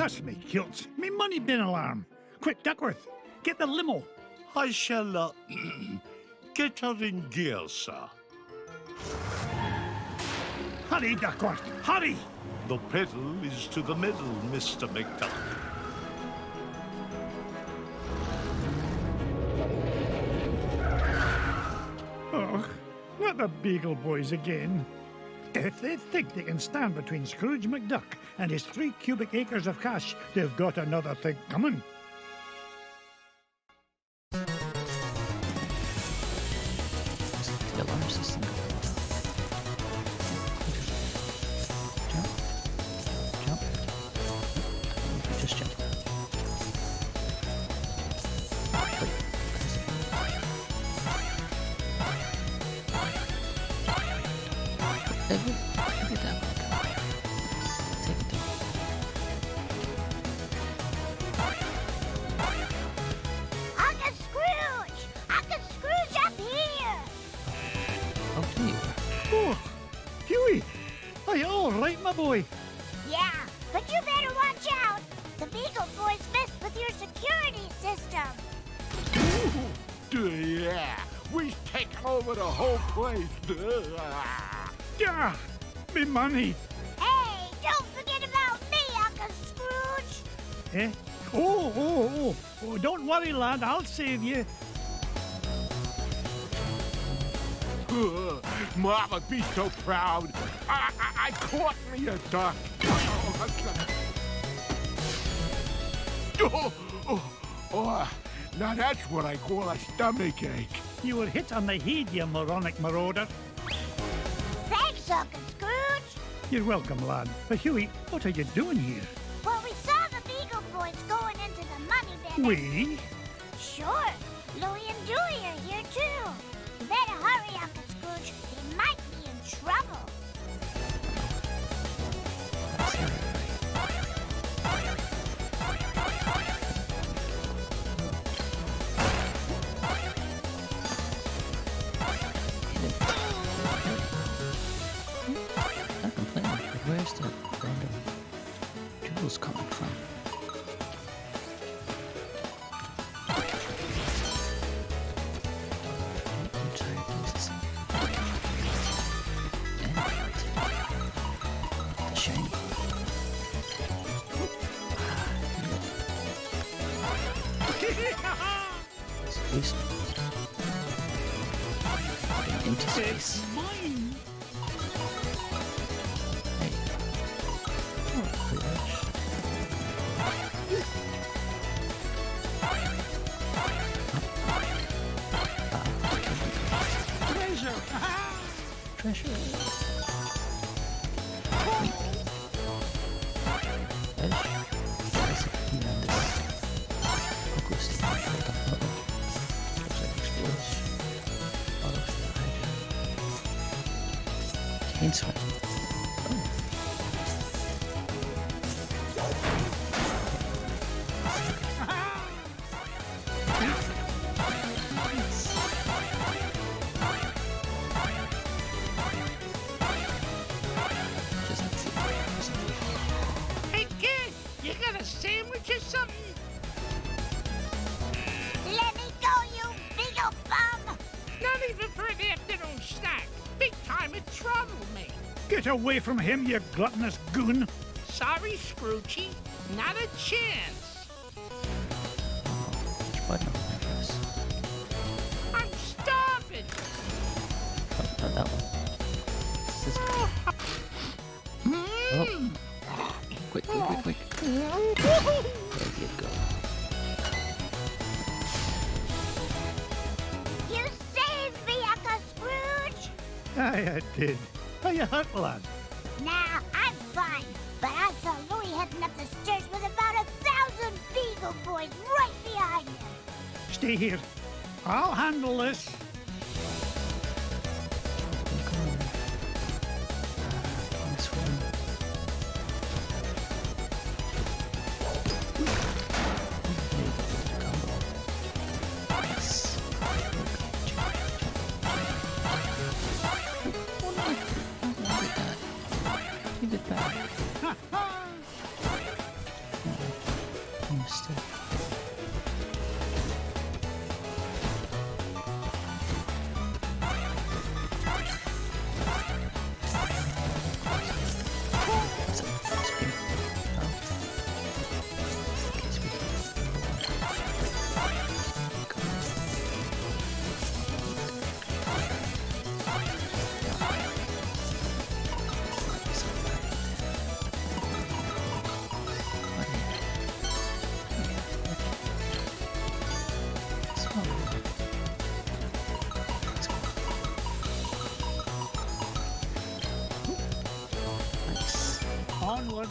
Cuss me kilts. Me money bin alarm. Quick, Duckworth, get the limo. I shall, get her in gear, sir. Hurry, Duckworth, hurry! The pedal is to the middle, Mr. McDuck. Oh, not the Beagle Boys again. If they think they can stand between Scrooge McDuck and his 3 cubic acres of cash, they've got another thing coming. The alarm system. Jump. Jump. Just jump. Wait. Look at that one. Take it down. Uncle Scrooge! Uncle Scrooge up here! Oh, do you? Oh, Huey! Are you all right, my boy? Yeah, but you better watch out. The Beagle Boys messed with your security system. Yeah, we've taken over the whole place. Yeah, me money. Hey, don't forget about me, Uncle Scrooge. Eh? Oh, don't worry, lad, I'll save you. Mama, be so proud. I caught me a duck. Oh, now that's what I call a stomach ache. You were hit on the head, you moronic marauder. Thanks, Uncle Scrooge. You're welcome, lad. But Huey, what are you doing here? Well, we saw the Beagle Boys going into the money bin. We? Sure. Louie and Dewey are here, too. You better hurry, Uncle Scrooge. They might be in trouble. I'm complaining, but where's the random jewels coming from? Entire places. And the shiny. Space. Empty space. Mine. Hey. Oh, pretty much. Treasure. Treasure. Wait. Edge. There's a key on this. Focus. Hold on. Uh-oh. Looks like explodes. All of the cane swing. Oh. Just let's see. Hey, kid, you got a sandwich or something? Let me go, you Beagle bum. Not even for an afternoon snack. Big time in trouble, mate. Get away from him, you gluttonous goon. Sorry, Scroochy. Not a chance. Which button on my press? I'm starving. Oh, not that one. This Oh. Quick. There you go. You saved me, Uncle Scrooge. Aye, I did. Are you hurt, lad? Nah, I'm fine. But I saw Louie heading up the stairs with about 1,000 Beagle Boys right behind him. Stay here. I'll handle this. Come on. This one. There you go. Combo. Nice. Oh no! Look at that. Give it back.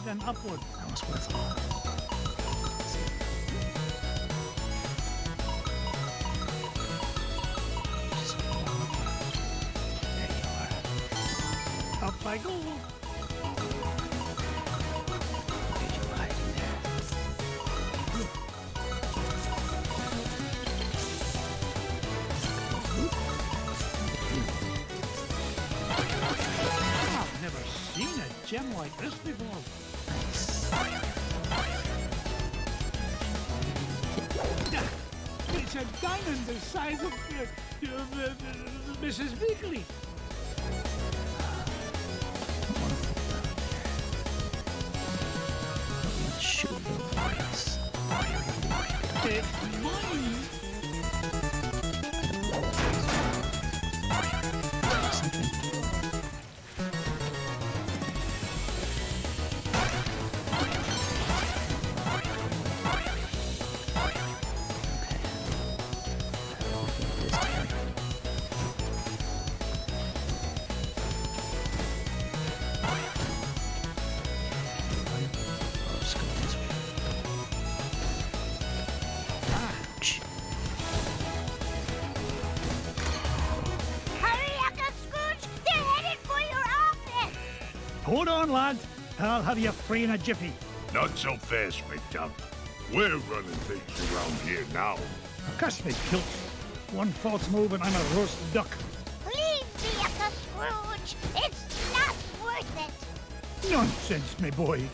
and upward. That was worth a lot. Just one more. There you are. Up I go. Did you hide in there? I've never seen a gem like this before. It's a diamond the size of Mrs. Beakley. Shoot your voice. It's mine. Hurry, Uncle Scrooge! They're headed for your office! Hold on, lad. I'll have you free in a jiffy. Not so fast, McDuck. We're running things around here now. Cuss me kilt. One false move and I'm a roast duck. Leave me, Uncle Scrooge! It's not worth it! Nonsense, me boy.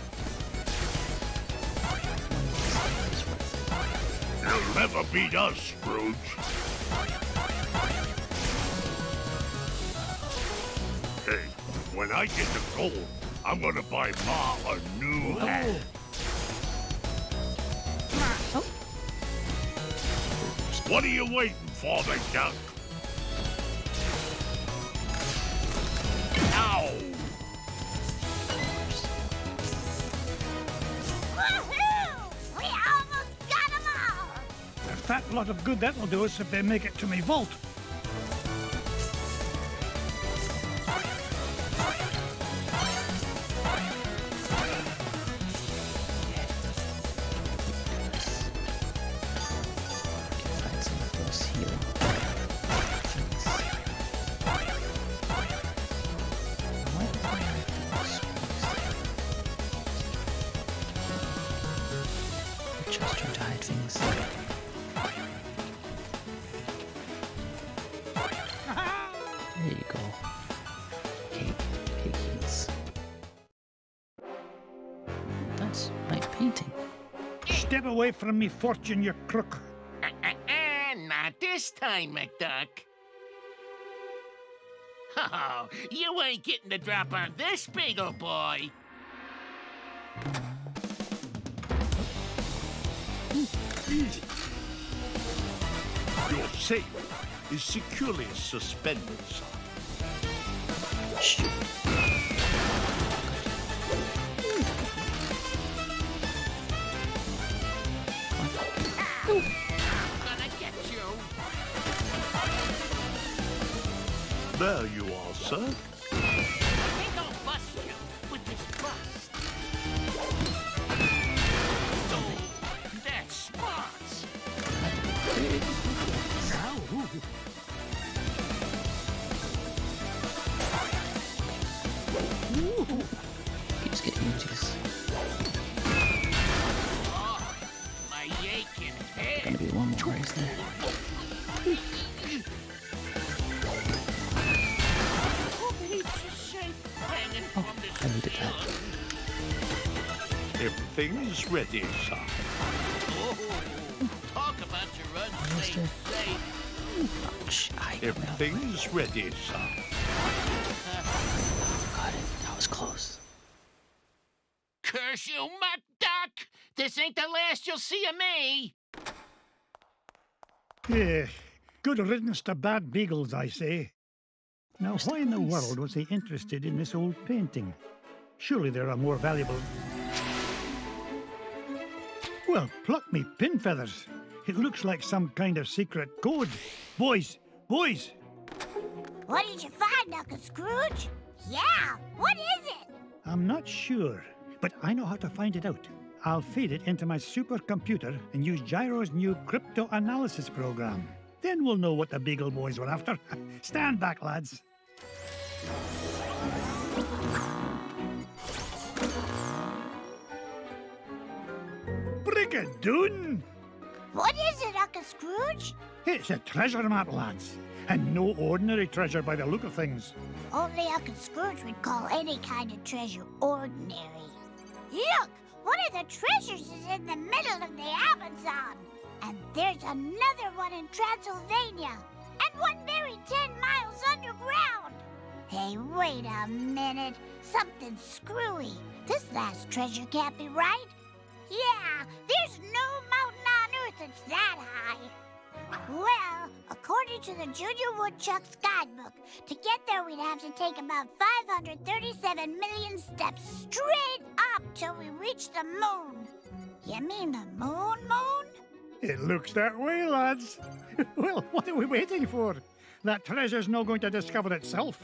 You'll never beat us, Scrooge. Hey, when I get the gold, I'm gonna buy Ma a new hat. What are you waiting for, McDuck? Ow! Woohoo! We almost got them all! A fat lot of good that'll do us if they make it to me vault. Find some of those healing things. I might find those. Just trying to hide things. There you go. Cakes. That's my painting. Step away from me, fortune, you crook. Not this time, McDuck. Oh, you ain't getting the drop on this big ol' boy. Easy. Your safe is securely suspended, son. Shoot. I'm gonna get you. There you are, sir. Ain't gonna bust you with this bust. Oh, that's smart. Keeps getting inches. Oh, my aching head. Gonna be one more, isn't there? Hanging Oh, from this I needed that. Everything's ready, sir. Oh, talk about your unsafe safe. Ouch. Everything's ready, sir. Got it. That was close. Curse you, McDuck! This ain't the last you'll see of me! Yeah, good riddance to bad beagles, I say. Now, why in the world was he interested in this old painting? Surely there are more valuable... Well, pluck me pin feathers. It looks like some kind of secret code. Boys! What did you find, Uncle Scrooge? Yeah, what is it? I'm not sure, but I know how to find it out. I'll feed it into my supercomputer and use Gyro's new crypto analysis program. Then we'll know what the Beagle Boys were after. Stand back, lads. Brigadoon! What is it, Uncle Scrooge? It's a treasure map, lads. And no ordinary treasure by the look of things. Only Uncle Scrooge would call any kind of treasure ordinary. Look! One of the treasures is in the middle of the Amazon. And there's another one in Transylvania. And one buried 10 miles underground. Hey, wait a minute. Something's screwy. This last treasure can't be right. Yeah, there's no mountain on Earth that's that high. Well, according to the Junior Woodchuck's guidebook, to get there we'd have to take about 537 million steps straight up till we reach the moon. You mean the moon? It looks that way, lads. Well, what are we waiting for? That treasure's not going to discover itself.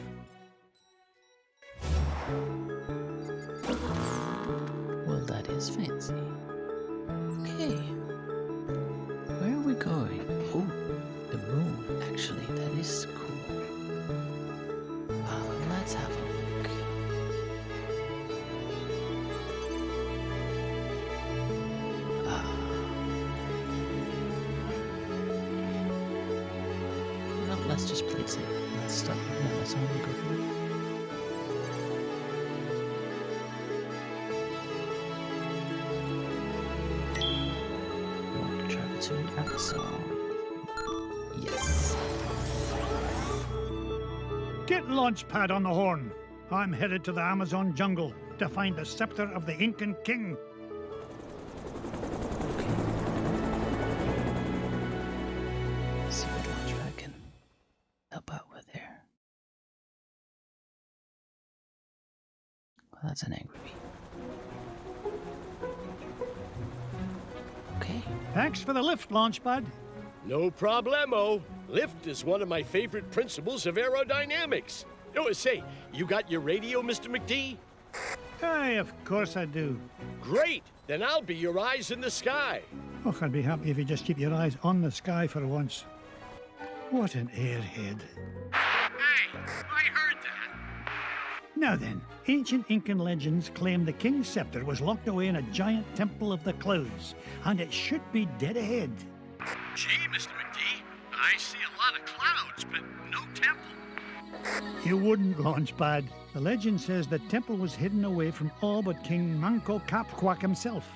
Well, that is fancy. Okay. Where are we going? Oh, the moon. Actually, that is cool. Let's have a look. No, let's just place it. Let's start with Amazon and go from there. To Amazon. Yes. Get Launchpad on the horn. I'm headed to the Amazon jungle to find the scepter of the Incan king. Okay. Let's see what Launchpad can help out with there. Well, that's an angry bee. Okay. Thanks for the lift, Launchpad. No problemo. Lift is one of my favorite principles of aerodynamics. Oh, say, you got your radio, Mr. McD? Aye, of course I do. Great! Then I'll be your eyes in the sky. Oh, I'd be happy if you just keep your eyes on the sky for once. What an airhead. Hey, I heard that. Now then, ancient Incan legends claim the king's scepter was locked away in a giant temple of the clouds, and it should be dead ahead. Gee, Mr. McD, I see a lot of clouds, but no temple. You wouldn't, Launchpad. The legend says the temple was hidden away from all but King Manco Capquack himself.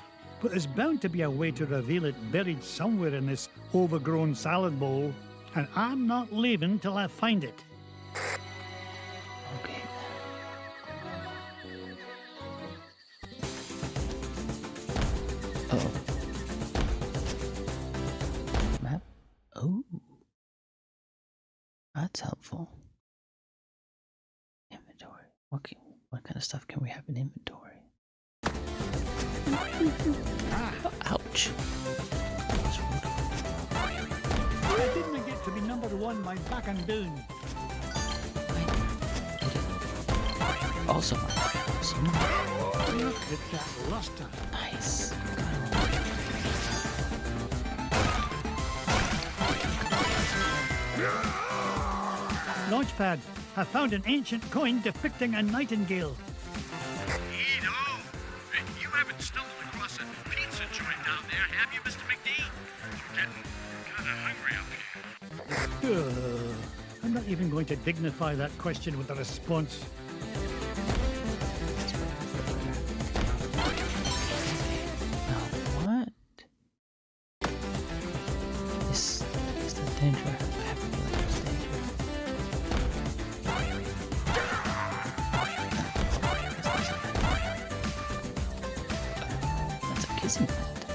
But there's bound to be a way to reveal it buried somewhere in this overgrown salad bowl, and I'm not leaving till I find it. Okay. Uh-oh. Map? Oh. That's helpful. Inventory. What kind of stuff can we have in inventory? Ouch. I didn't get to be number one by back and down. Also, awesome. Look at that luster. Nice. Launchpad, I found an ancient coin depicting a nightingale. Neato. You haven't stumbled across a pizza joint down there, have you, Mr. McD? I'm getting kind of hungry up here. I'm not even going to dignify that question with a response. Now what? Is the danger? I have a feeling there's danger. That's a kissing plant.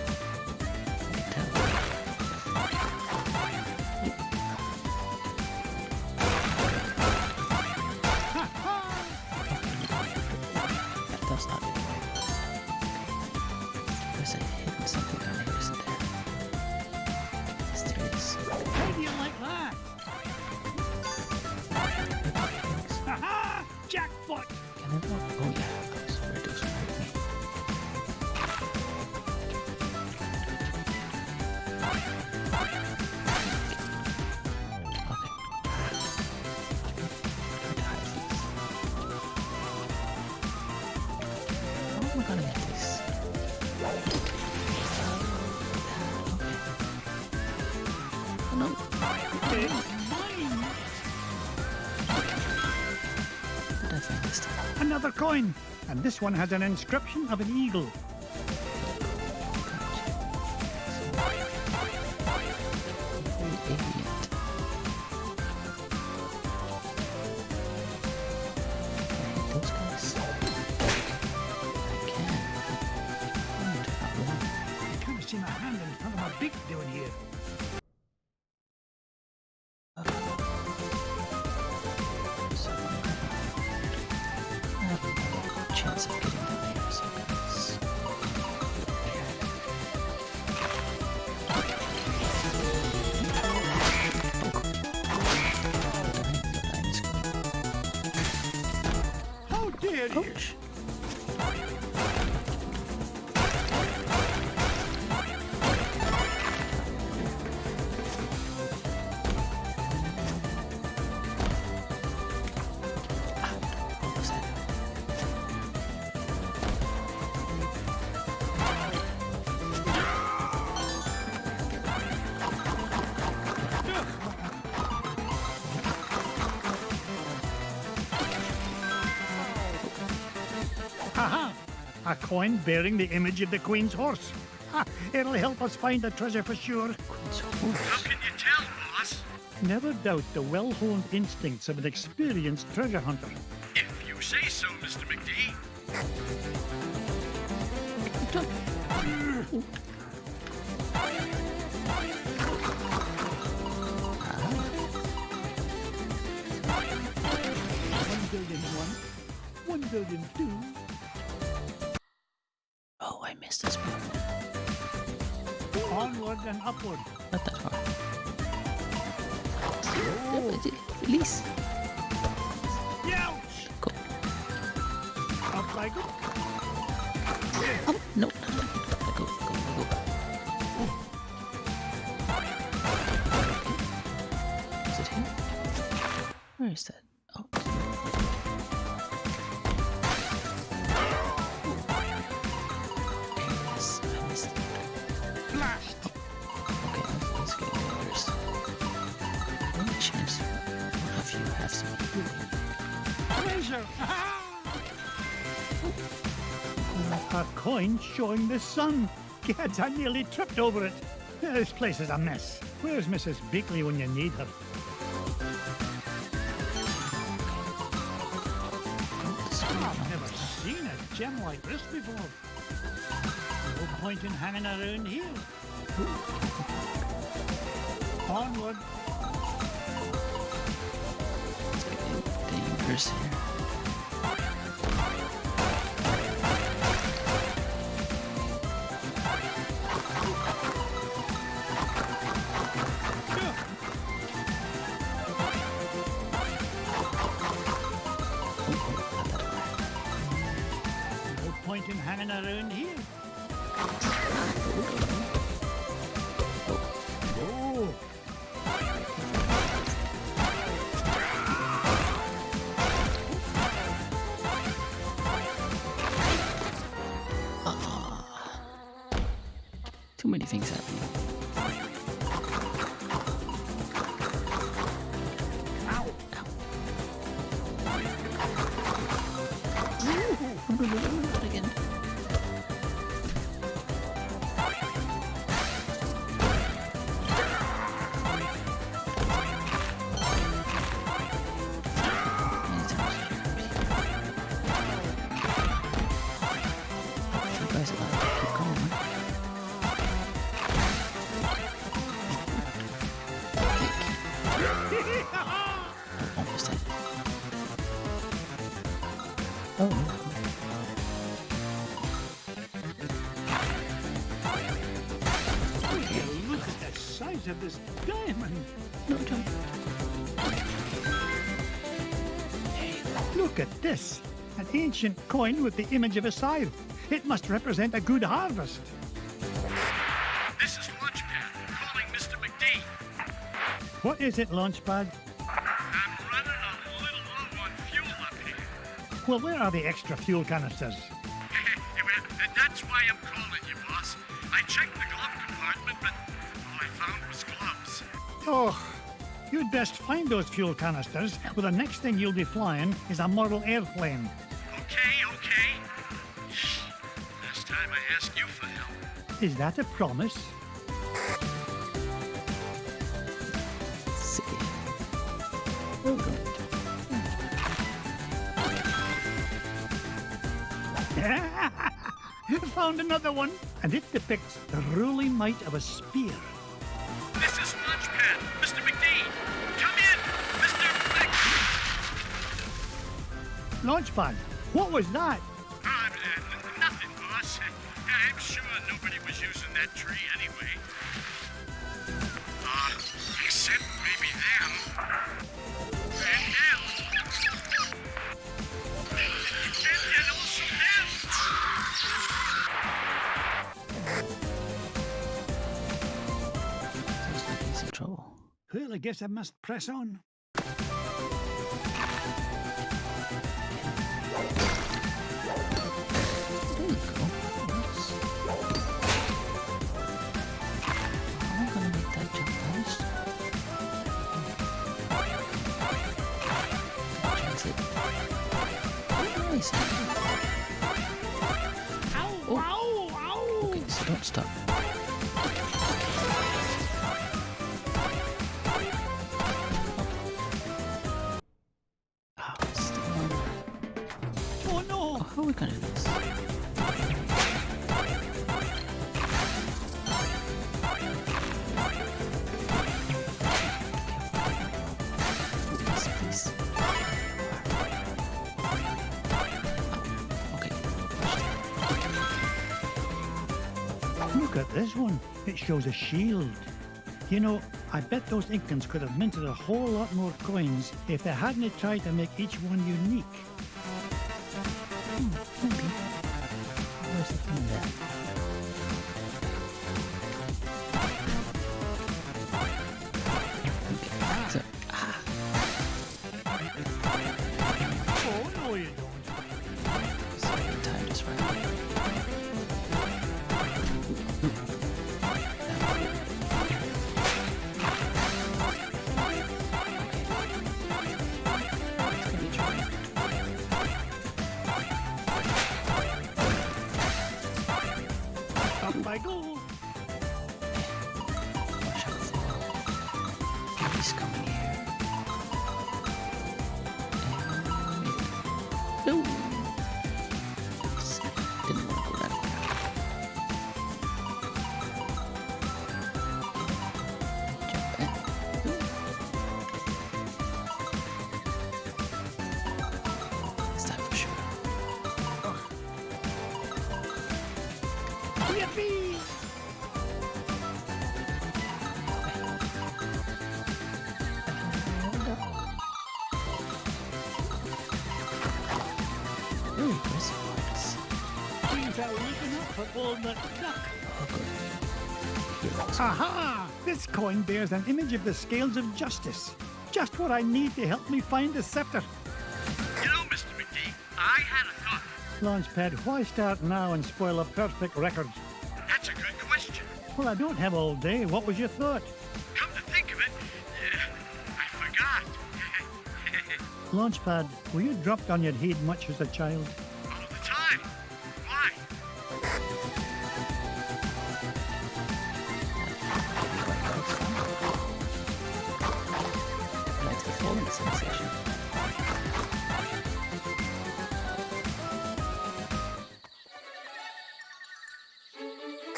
I can tell. That does not do it. There's a hidden something down here, isn't there? Yes, there is. How do you like that? Ha-ha! Jackpot! Can I walk? Oh yeah, I was ready to smoke me. gonna get this. Oh, no. It's mine. What did I find this time? Another coin. And this one has an inscription of an eagle. Very alien. Those guys. I can. Not one. I can't see my hand in front of my beak doing here. So I have no chance of getting them here, so let's How dare you? Ouch. What was that? Haha! A coin bearing the image of the Queen's horse. Ha! It'll help us find the treasure for sure. Queen's How horse. can you tell, boss? Never doubt the well-honed instincts of an experienced treasure hunter. If you say so, Mr. McD. One billion two. Oh, I missed this one. Onward and upward. Not that far. Release. Ouch! Go. Up I go. Oh, no. Go, go, go. Is it here? Where is that? Oh. Yes, I missed it. Blast! Okay, let's get yours. Any chance one of you have some Treasure! A coin showing the sun. Gads, I nearly tripped over it. This place is a mess. Where's Mrs. Beakley when you need her? I've never seen a gem like this before. No point in hanging around here. Onward. It's getting dangerous here. No point in hanging around here. Oh. Too many things happening. Ow. Not again. Many times. You guys allowed to keep going, huh? Almost dead. Oh, no. Look at the size of this diamond. No, jump. Look at this. An ancient coin with the image of a scythe. It must represent a good harvest. This is Launchpad, calling Mr. McD. What is it, Launchpad? I'm running a little low on fuel up here. Well, where are the extra fuel canisters? why I'm calling you, boss. I checked the glove compartment, but all I found was gloves. Oh, you'd best find those fuel canisters, or the next thing you'll be flying is a model airplane. Okay. Last time I asked you for help. Is that a promise? See. We're going Found another one, and it depicts the ruling might of a spear. This is Launchpad. Mr. McD, come in. Mr. Launchpad, what was that? Nothing, boss. I'm sure nobody was using that tree anyway. Except maybe them. And them. And also them. Looks like he's in trouble. Well, I guess I must press on. There you go. Nice. I'm gonna make that jump first. Chance it. Nice. Okay, so don't stop. Oh, still on. Oh no! Oh, how are we gonna do this? Please. Okay. Look at this one. It shows a shield. You know, I bet those Incans could have minted a whole lot more coins if they hadn't tried to make each one unique. Maybe. Where's the thing there? Okay. So, Oh, no you don't. so the time just ran out. It's gonna be trying. Up I go. Watch out for Huey's coming here. And no! Didn't want to go that way. Jump in. This time for sure. Yippee! Very impressive ones. Things are looking up for old McDuck. Oh, good. He looks Aha! This coin bears an image of the scales of justice. Just what I need to help me find the scepter. You know, Mr. McD, I had a thought. Launchpad, why start now and spoil a perfect record? That's a good question. Well, I don't have all day. What was your thought? Come to think of it, I forgot. Launchpad, were you dropped on your head much as a child? All the time. Why? likes the falling sensation.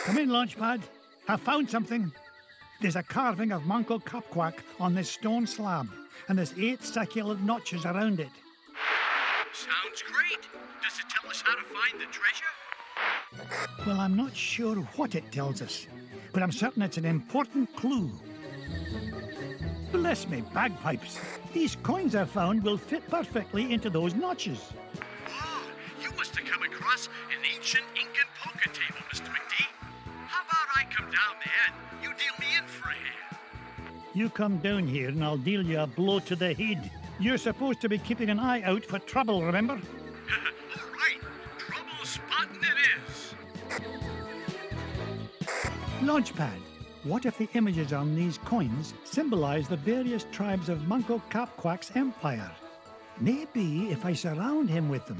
Come in, Launchpad. I found something. There's a carving of Manco Capquack on this stone slab, and there's 8 succulent notches around it. Sounds great. Does it tell us how to find the treasure? Well, I'm not sure what it tells us, but I'm certain it's an important clue. Bless me bagpipes. These coins I found will fit perfectly into those notches. Oh, you must have come across an ancient Incan poker table, Mr. McD. How about I come down there and you deal me in for a hand? You come down here and I'll deal you a blow to the head. You're supposed to be keeping an eye out for trouble, remember? All right, trouble spotting it is. Launchpad, what if the images on these coins symbolize the various tribes of Manco Capquack's empire? Maybe if I surround him with them.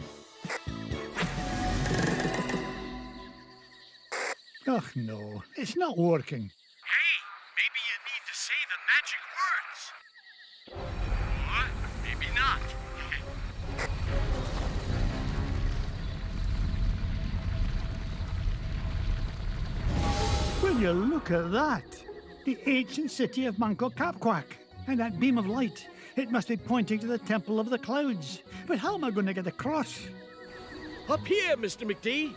Oh no, it's not working. Hey, maybe you need to say the magic words. Or maybe not. Will you look at that? The ancient city of Manco Capquack. And that beam of light, it must be pointing to the Temple of the Clouds. But how am I going to get across? Up here, Mr. McD.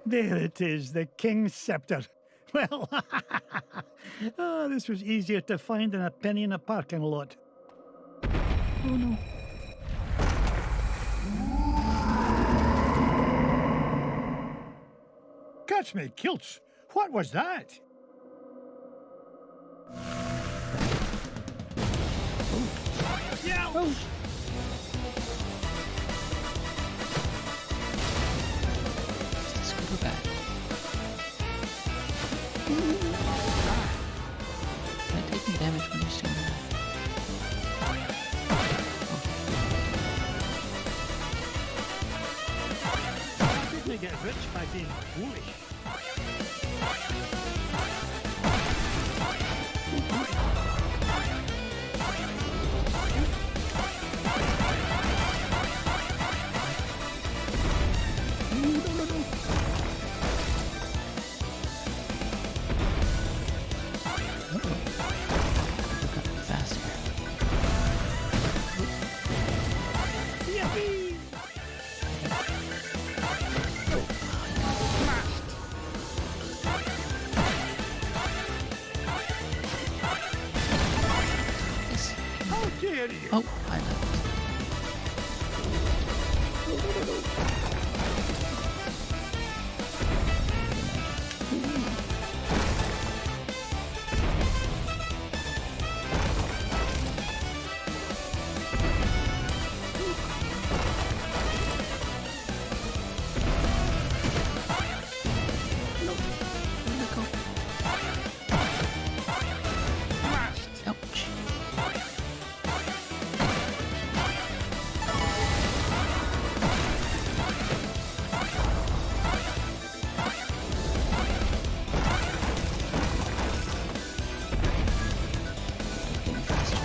There it is, the King's Scepter. Well, oh, this was easier to find than a penny in a parking lot. Oh no. Catch me kilts! What was that? Yeah. Oh. Let's go back. Am I taking damage when you're doing that? Didn't get rich by being foolish. No. There you Oh, I know. Ouch. Getting faster.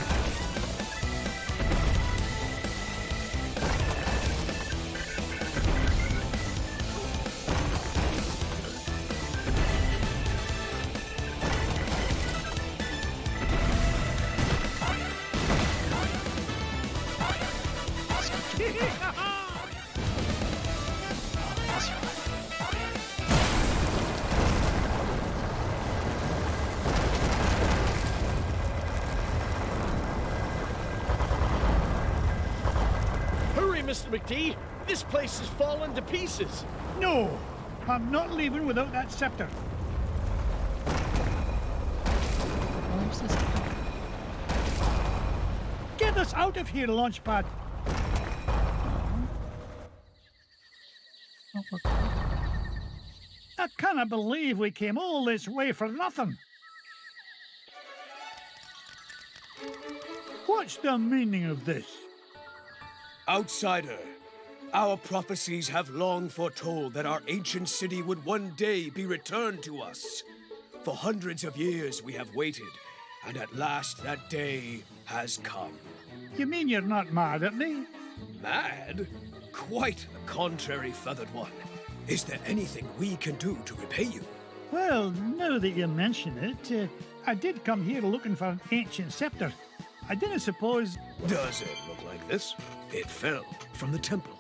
That's right. Hurry, Mr. McD! This place is falling to pieces. No, I'm not leaving without that scepter. Where's this going? Get us out of here, Launchpad. Oh, okay. I can't believe we came all this way for nothing. What's the meaning of this? Outsider, our prophecies have long foretold that our ancient city would one day be returned to us. For hundreds of years we have waited, and at last that day has come. You mean you're not mad at me? Mad? Quite the contrary, Feathered One. Is there anything we can do to repay you? Well, now that you mention it, I did come here looking for an ancient scepter. I didn't suppose... Does it look like this? It fell from the temple.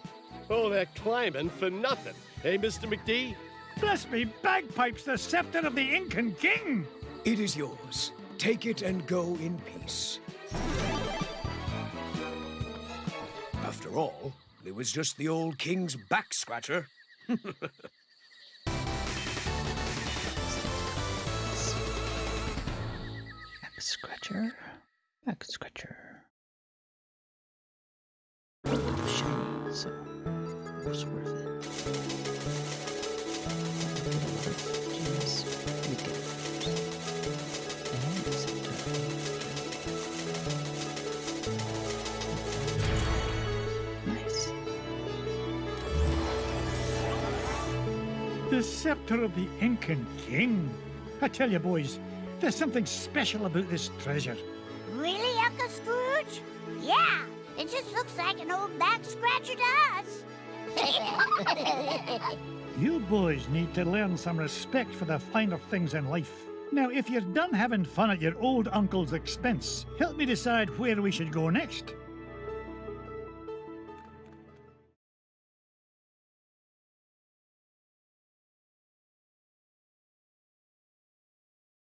Oh, they're climbing for nothing. Hey, Mr. McD? Bless me bagpipes, the scepter of the Incan king! It is yours. Take it and go in peace. After all, it was just the old king's back scratcher. Back scratcher. Back scratcher. Shiny, so it was worth it. Get a lot of gems. We get and the scepter. Nice. The scepter of the Incan king. I tell you, boys, there's something special about this treasure. Really, Uncle Scrooge? Yeah, it just looks like an old back scratcher to us. You boys need to learn some respect for the finer things in life. Now, if you're done having fun at your old uncle's expense, help me decide where we should go next.